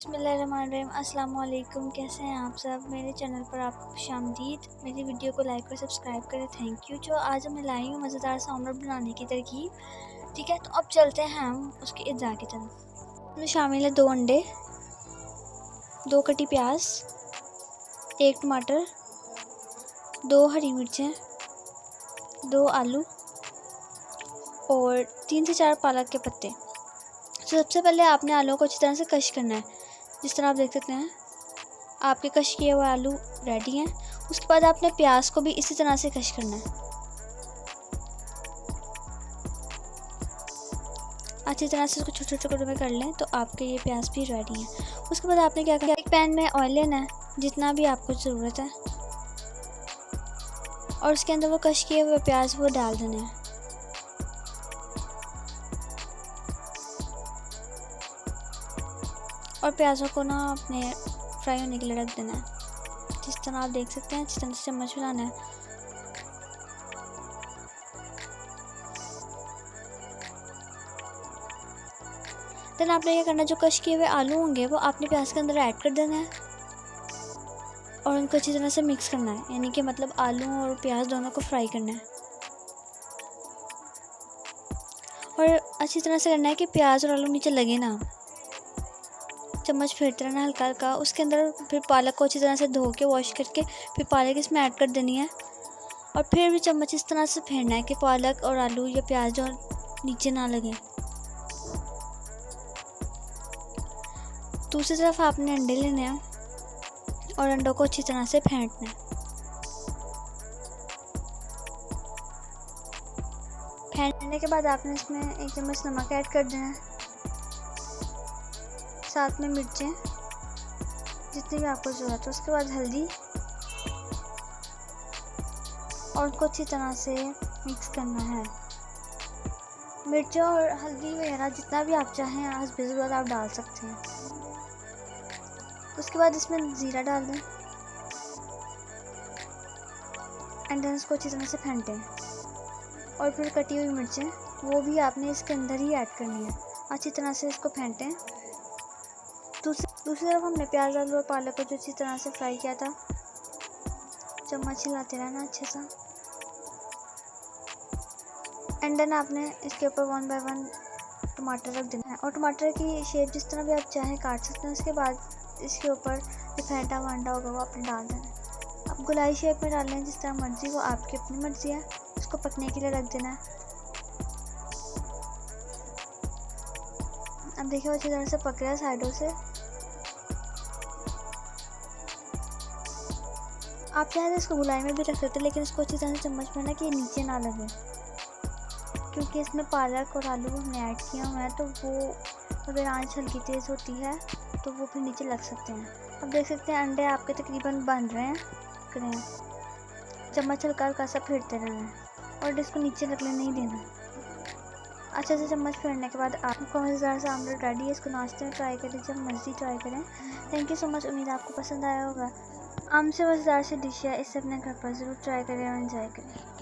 बिस्मिल्लाहिर्रहमानिर्रहीम। अस्सलाम वालेकुम। कैसे हैं आप सब? मेरे चैनल पर आपको खुशामदीद। मेरी वीडियो को लाइक और सब्सक्राइब करें, थैंक यू। जो आज मैं लाई हूँ मज़ेदार सा ऑमलेट बनाने की तरकीब। ठीक है, तो अब चलते हैं हम उसके इज़्ज़ा की तरफ। इसमें शामिल है 2 अंडे, 2 कटी प्याज, 1 टमाटर, 2 हरी मिर्चें, 2 आलू और 3 से 4 पालक के पत्ते। तो सबसे पहले आपने आलू को अच्छी तरह से कश करना है। जिस तरह आप देख सकते हैं आपके कश किए हुए आलू रेडी हैं। उसके बाद आपने प्याज को भी इसी तरह से कश करना है। अच्छी तरह से इसको छोटे छोटे टुकड़ों में कर लें तो आपके ये प्याज भी रेडी हैं। उसके बाद आपने क्या करना है, एक पैन में ऑयल लेना है जितना भी आपको ज़रूरत है और उसके अंदर वो कश किए हुए प्याज वो डाल देना है। और प्याज़ों को ना अपने फ्राई होने के लिए रख देना है। जिस तरह आप देख सकते हैं अच्छी तरह से चम्मच हिलाना है। देन आपने क्या करना है, जो कश किए हुए आलू होंगे वो आपने प्याज के अंदर ऐड कर देना है और उनको अच्छी तरह से मिक्स करना है। यानी कि मतलब आलू और प्याज दोनों को फ्राई करना है और अच्छी तरह से करना है कि प्याज और आलू नीचे लगे ना। चम्मच फेरते रहना हल्का हल्का। उसके अंदर फिर पालक को अच्छी तरह से धो के वॉश करके फिर पालक इसमें ऐड कर देनी है और फिर भी चम्मच इस तरह से फेरना है कि पालक और आलू या प्याज जो नीचे ना लगे। दूसरी तरफ आपने अंडे लेने हैं और अंडों को अच्छी तरह से फेंटना है। फेंटने के बाद आपने इसमें 1 चम्मच नमक ऐड कर देना है, साथ में मिर्चें जितनी भी आपको ज़रूरत है। उसके बाद हल्दी और उनको अच्छी तरह से मिक्स करना है। मिर्चें और हल्दी वगैरह जितना भी आप चाहें हस्बे ज़रूरत आप डाल सकते हैं। उसके बाद इसमें ज़ीरा डाल दें एंड देन इसको अच्छी तरह से फेंटें और फिर कटी हुई मिर्चें वो भी आपने इसके अंदर ही ऐड करनी है। अच्छी तरह से इसको फेंटें। दूसरी तरफ हमने प्याज आलू और पालक को जो अच्छी तरह से फ्राई किया था, चम्मच हिलाते रहना अच्छे से। एंड देन आपने इसके ऊपर 1 बाय 1 टमाटर रख देना है और टमाटर की शेप जिस तरह भी आप चाहें काट सकते हैं। उसके बाद इसके ऊपर जो फेंटा हुआ अंडा होगा वो आपने डाल देना है। आप गोलाई शेप में डाल लें जिस तरह मर्जी, वो आपकी अपनी मर्जी है। उसको पकने के लिए रख देना है। अब देखिए वो अच्छी तरह से पक रहा है साइडों से। आप चाहे तो इसको गोलाई में भी रख सकते हैं, लेकिन इसको अच्छी तरह से चम्मच में ना कि ये नीचे ना लगे, क्योंकि इसमें पालक और आलू हमने ऐड किया हुआ है। तो वो अगर आंच हल्की तेज़ होती है तो वो फिर नीचे लग सकते हैं। अब देख सकते हैं अंडे आपके तकरीबन बन रहे हैं, पक रहे हैं। चम्मच हल्का हल्का सा फेरते रहना है और इसको नीचे लगने नहीं देना। अच्छे से चम्मच फेरने के बाद आपको मज़ेदार सा ऑमलेट रेडी है। इसको नाश्ते में ट्राई करें, जब मर्जी ट्राई करें। Thank you so much. उम्मीद आपको पसंद आया होगा। आम से मज़ेदार सी डिश है, इसे अपने घर पर ज़रूर ट्राई करें और एंजॉय करें।